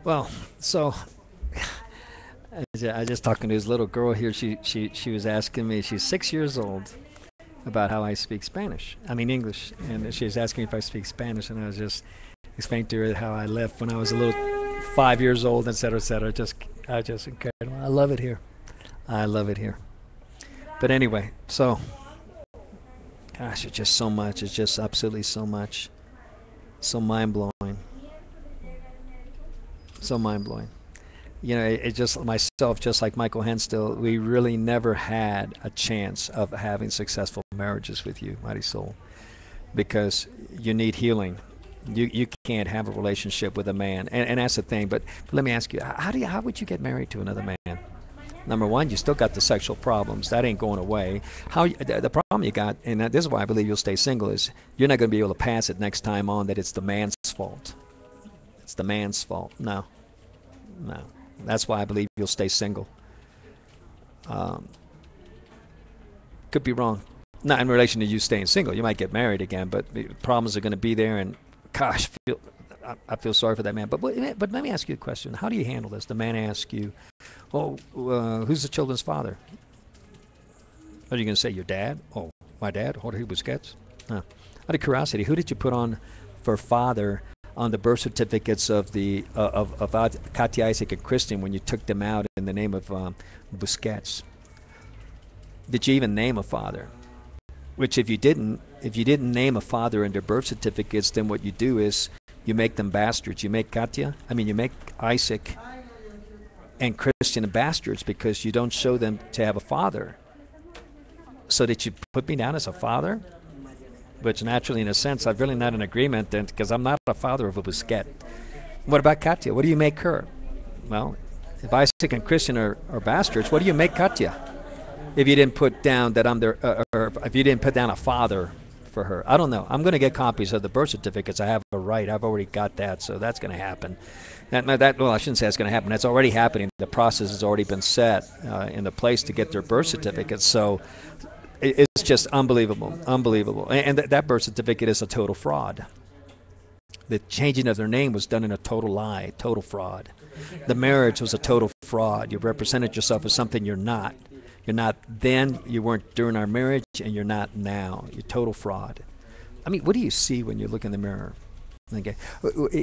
Well, so I was just talking to this little girl here. She was asking me. She's 6 years old about how I speak Spanish. I mean English, and she was asking me if I speak Spanish, and I was just explaining to her how I left when I was a little 5 years old, et cetera, et cetera. I just incredible. I love it here. I love it here. But anyway, so gosh, it's just so much. It's just absolutely so much. So mind blowing. So mind blowing. It just myself, just like Michael Henstill, we really never had a chance of having successful marriages with you, Marisol, because you need healing. You can't have a relationship with a man, and that's the thing. But let me ask you, how would you get married to another man? Number one, you still got the sexual problems. That ain't going away. The problem you got, and this is why I believe you'll stay single, is you're not going to be able to pass it next time on that it's the man's fault. It's the man's fault. No, no. That's why I believe you'll stay single. Um, could be wrong. Not in relation to you staying single. You might get married again, but the problems are going to be there. And gosh, I feel sorry for that man. But let me ask you a question. How do you handle this? The man asks you, "Oh, who's the children's father?" What are you going to say? Your dad? Oh, my dad, Jorge Busquets. Huh. Out of curiosity, who did you put on for father on the birth certificates of the of Katya, Isaac, and Christian when you took them out in the name of Busquets? Did you even name a father? Which, if you didn't name a father in their birth certificates, then what you do is you make them bastards. You make you make Isaac and Christian bastards because you don't show them to have a father. So did you put me down as a father? Which naturally, in a sense, I'm really not in agreement then, because I'm not a father of a Busquet. What about Katya? What do you make her? Well, if Isaac and Christian are bastards, what do you make Katya? If you didn't put down that I'm their, or if you didn't put down a father for her, I don't know. I'm going to get copies of the birth certificates. I have a right. I've already got that, so that's going to happen. Well, I shouldn't say it's going to happen. That's already happening. The process has already been set in the place to get their birth certificates. So it's just unbelievable, unbelievable. And that birth certificate is a total fraud. The changing of their name was done in a total lie, total fraud. The marriage was a total fraud. You represented yourself as something you're not. You're not then, you weren't during our marriage, and you're not now. You're total fraud. I mean, what do you see when you look in the mirror? Okay.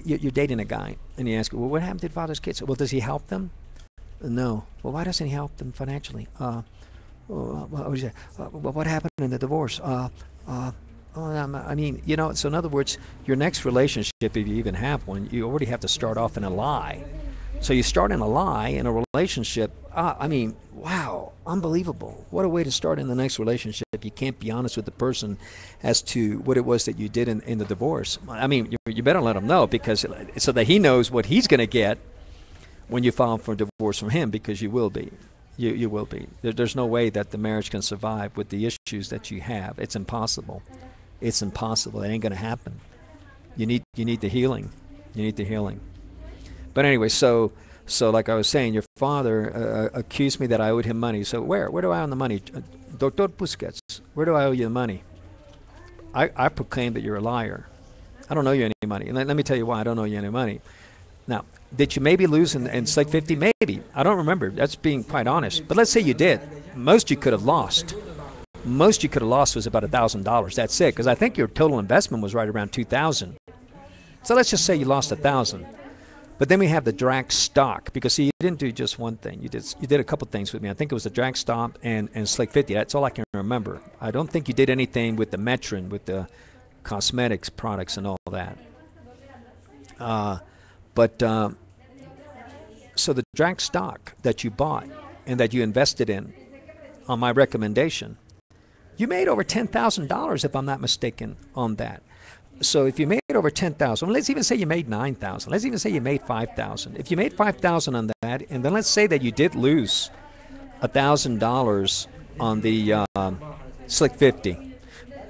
You're dating a guy, and you ask, well, what happened to father's kids? Well, does he help them? No. Well, why doesn't he help them financially? What happened in the divorce? I mean, so in other words, your next relationship, if you even have one, you already have to start off in a lie. So you start in a lie in a relationship. I mean, wow, unbelievable. What a way to start in the next relationship. You can't be honest with the person as to what it was that you did in the divorce. I mean, you better let him know, because so that he knows what he's going to get when you file for divorce from him, because you will be. You will be. There's no way that the marriage can survive with the issues that you have. It's impossible. It's impossible. It ain't going to happen. You need the healing. You need the healing. But anyway, so like I was saying, your father accused me that I owed him money. So where do I owe the money? Dr. Busquets, where do I owe you the money? I proclaim that you're a liar. I don't owe you any money. And let me tell you why I don't owe you any money. Now, did you maybe lose in Slick 50? Maybe. I don't remember. That's being quite honest. But let's say you did. Most you could have lost. Most you could have lost was about $1,000. That's it. Because I think your total investment was right around $2,000. So let's just say you lost $1,000. But then we have the drag stock, because see, you didn't do just one thing. You did a couple things with me. I think it was the drag stock and Slick 50. That's all I can remember. I don't think you did anything with the Metron, with the cosmetics products and all that. So the drag stock that you bought and that you invested in on my recommendation, you made over $10,000, if I'm not mistaken, on that. So if you made over $10,000, let's even say you made $9,000. Let's even say you made $5,000. If you made $5,000 on that, and then let's say that you did lose $1,000 on the Slick 50,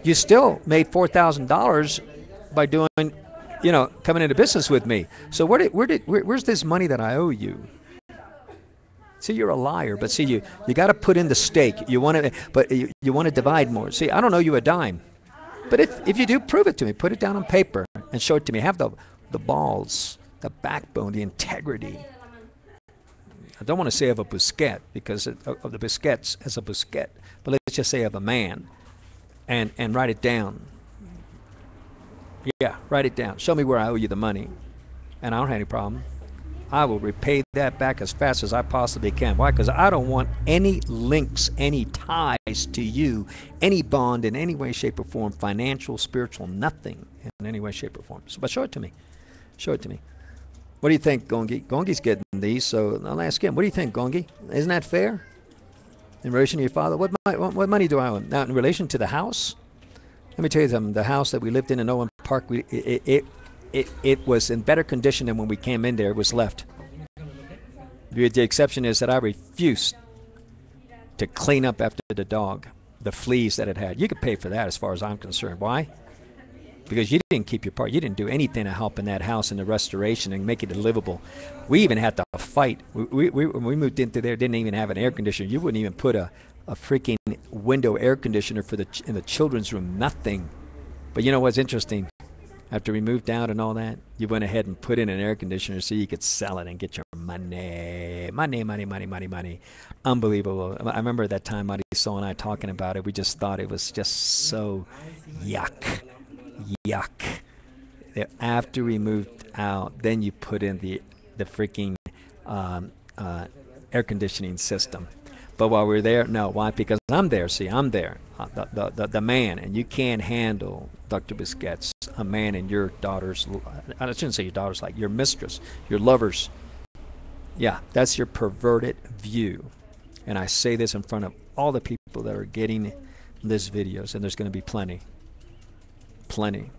you still made $4,000 by doing, coming into business with me. So where's this money that I owe you? See, you're a liar, but see, you got to put in the stake. You want to divide more. See, I don't owe you a dime. But if you do, prove it to me. Put it down on paper and show it to me. Have the balls the backbone, the integrity. I don't want to say of a Busquets because of the Busquets as a Busquets, but let's just say of a man, and write it down. Yeah, write it down. Show me where I owe you the money, and I don't have any problem. I will repay that back as fast as I possibly can. Why? Because I don't want any links, any ties to you, any bond in any way, shape, or form, financial, spiritual, nothing in any way, shape, or form. So, but show it to me. Show it to me. What do you think, Gongi? Gongi's getting these, so I'll ask him. What do you think, Gongi? Isn't that fair? In relation to your father, what money do I owe him? Now, in relation to the house, let me tell you something. The house that we lived in Owen Park, it was in better condition than when we came in there. It was left. The exception is that I refused to clean up after the dog, the fleas that it had. You could pay for that as far as I'm concerned. Why? Because you didn't keep your part. You didn't do anything to help in that house in the restoration and make it livable. We even had to fight. When we moved into there, didn't even have an air conditioner. You wouldn't even put a freaking window air conditioner in the children's room. Nothing. But you know what's interesting? After we moved out and all that, you went ahead and put in an air conditioner so you could sell it and get your money. Money, money, money, money, money. Unbelievable. I remember at that time, Marisol and I talking about it. We just thought it was just so yuck. Yuck. After we moved out, then you put in the freaking air conditioning system. But while we were there, no. Why? Because I'm there. See, I'm there. The man, and you can't handle, Dr. Busquets, a man in your daughter's, I shouldn't say your daughter's, like your mistress, your lovers. Yeah, that's your perverted view. And I say this in front of all the people that are getting this videos, and there's going to be plenty. Plenty.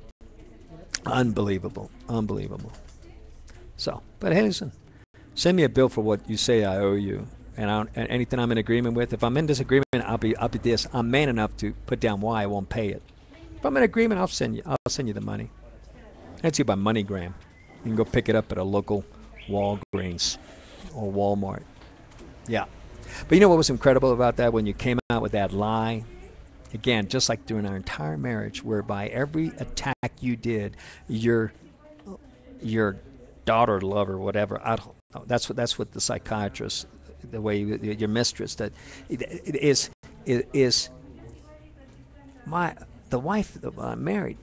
Unbelievable. Unbelievable. So, but hey, listen, send me a bill for what you say I owe you. And anything I'm in agreement with, if I'm in disagreement, I'll be this. I'm man enough to put down why I won't pay it. If I'm in agreement, I'll send you the money. That's you by MoneyGram. You can go pick it up at a local Walgreens or Walmart. Yeah. But you know what was incredible about that? When you came out with that lie, again, just like during our entire marriage, whereby every attack you did, your daughter, lover, whatever, I don't know. That's what the psychiatrist, the way your mistress, that it is the wife that I married.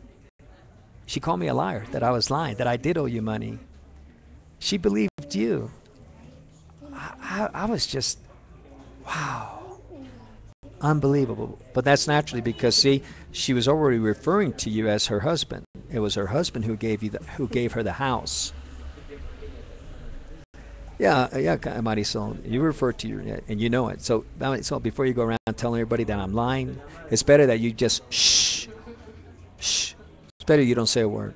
She called me a liar, that I was lying, that I did owe you money. She believed you. I was just, wow, unbelievable. But that's naturally because, see, she was already referring to you as her husband. It was her husband who gave her the house. Yeah, Marisol, you refer to your, and you know it. So before you go around telling everybody that I'm lying, it's better that you just shh. It's better you don't say a word.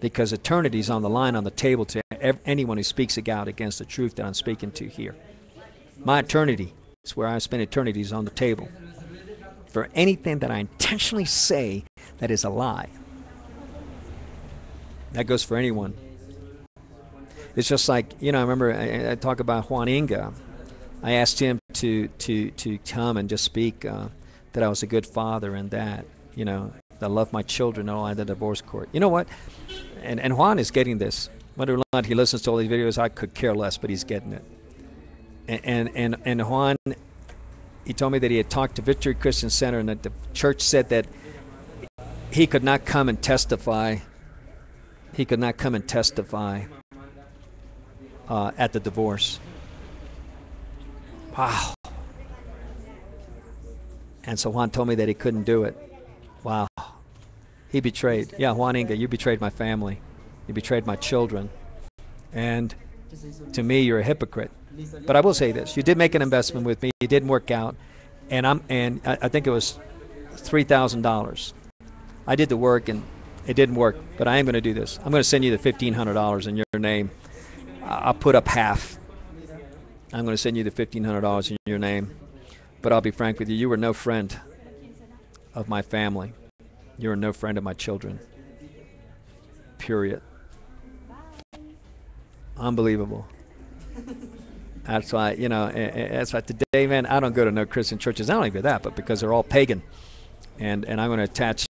Because eternity's on the line, on the table to anyone who speaks out against the truth that I'm speaking to here. My eternity is where I spend eternity, is on the table. For anything that I intentionally say that is a lie. That goes for anyone. It's just like, I remember I talk about Juan Inga. I asked him to come and just speak that I was a good father and that, that I love my children and all at the divorce court. You know what? And Juan is getting this. Whether or not he listens to all these videos, I could care less, but he's getting it. And Juan, he told me that he had talked to Victory Christian Center and that the church said that he could not come and testify. He could not come and testify at the divorce. Wow. And so Juan told me that he couldn't do it. Wow. He betrayed. Yeah, Juan Inga, you betrayed my family. You betrayed my children. And to me, you're a hypocrite. But I will say this. You did make an investment with me. It didn't work out. And I think it was $3,000. I did the work and it didn't work. But I am going to do this. I'm going to send you the $1,500 in your name. I'll put up half. I'm going to send you the $1,500 in your name. But I'll be frank with you. You were no friend of my family. You were no friend of my children. Period. Unbelievable. That's why, that's why today, man, I don't go to no Christian churches. I don't even do that, but because they're all pagan. And I'm going to attach